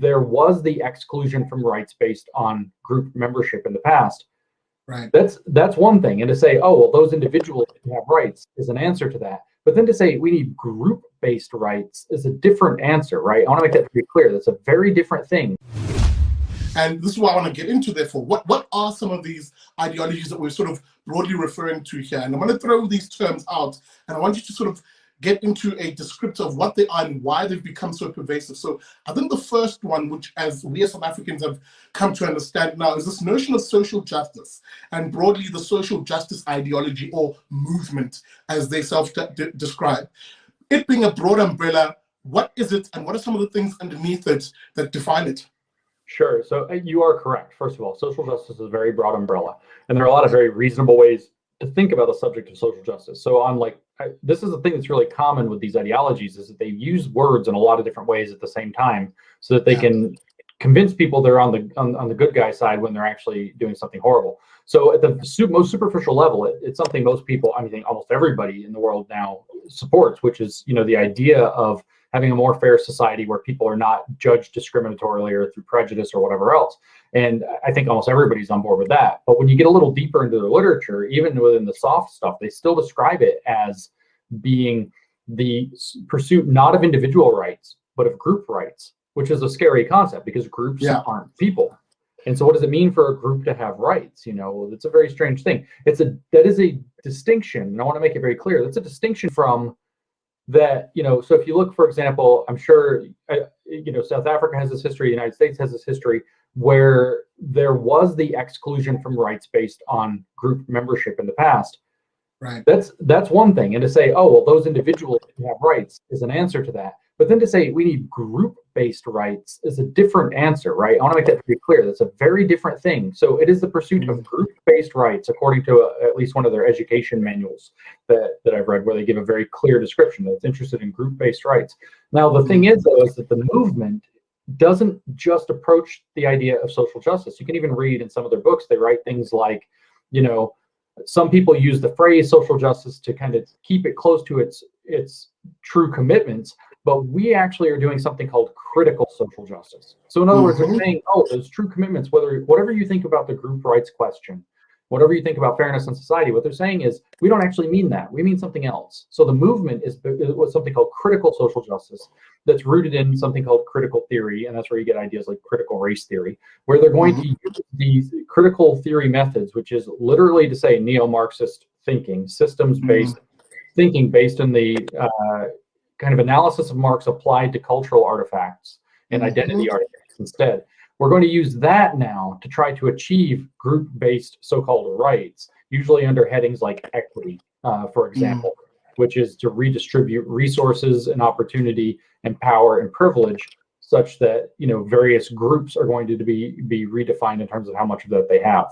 there was the exclusion from rights based on group membership in the past. Right. That's one thing. And to say, oh, well, those individuals have rights is an answer to that. But then to say we need group-based rights is a different answer, right? I want to make that pretty clear. That's a very different thing. And this is what I want to get into, therefore. What are some of these ideologies that we're sort of broadly referring to here? And I'm going to throw these terms out, and I want you to sort of get into a descriptor of what they are and why they've become so pervasive. So I think the first one, which as we as South Africans have come to understand now, is this notion of social justice, and broadly the social justice ideology or movement, as they self-describe. It being a broad umbrella, what is it, and what are some of the things underneath it that define it? Sure. So you are correct. First of all, social justice is a very broad umbrella, and there are a lot of very reasonable ways to think about the subject of social justice. So this is the thing that's really common with these ideologies, is that they use words in a lot of different ways at the same time, so that they can convince people they're on the good guy side when they're actually doing something horrible. So at the most superficial level, it's something most people, I think almost everybody in the world now supports, which is, the idea of having a more fair society where people are not judged discriminatorily or through prejudice or whatever else. And I think almost everybody's on board with that. But when you get a little deeper into the literature, even within the soft stuff, they still describe it as being the pursuit not of individual rights, but of group rights, which is a scary concept because groups aren't people. And so what does it mean for a group to have rights? It's a very strange thing. That is a distinction, and I want to make it very clear. That's a distinction from that, so if you look, for example, I'm sure, South Africa has this history, the United States has this history where there was the exclusion from rights based on group membership in the past. Right. That's one thing. And to say, oh, well, those individuals have rights is an answer to that. But then to say we need group-based rights is a different answer, right? I want to make that pretty clear. That's a very different thing. So it is the pursuit of group-based rights, according to at least one of their education manuals that I've read, where they give a very clear description that's interested in group-based rights. Now, the thing is, though, is that the movement doesn't just approach the idea of social justice. You can even read in some of their books, they write things like, some people use the phrase social justice to kind of keep it close to its true commitments, but we actually are doing something called critical social justice. So in other words, they're saying, oh, those true commitments, whatever you think about the group rights question, whatever you think about fairness in society, what they're saying is we don't actually mean that. We mean something else. So the movement is something called critical social justice that's rooted in something called critical theory, and that's where you get ideas like critical race theory, where they're going to use these critical theory methods, which is literally to say neo-Marxist thinking, systems-based thinking based on the kind of analysis of Marx applied to cultural artifacts and identity artifacts instead. We're going to use that now to try to achieve group-based so-called rights, usually under headings like equity, for example, which is to redistribute resources and opportunity and power and privilege such that, various groups are going to be redefined in terms of how much of that they have.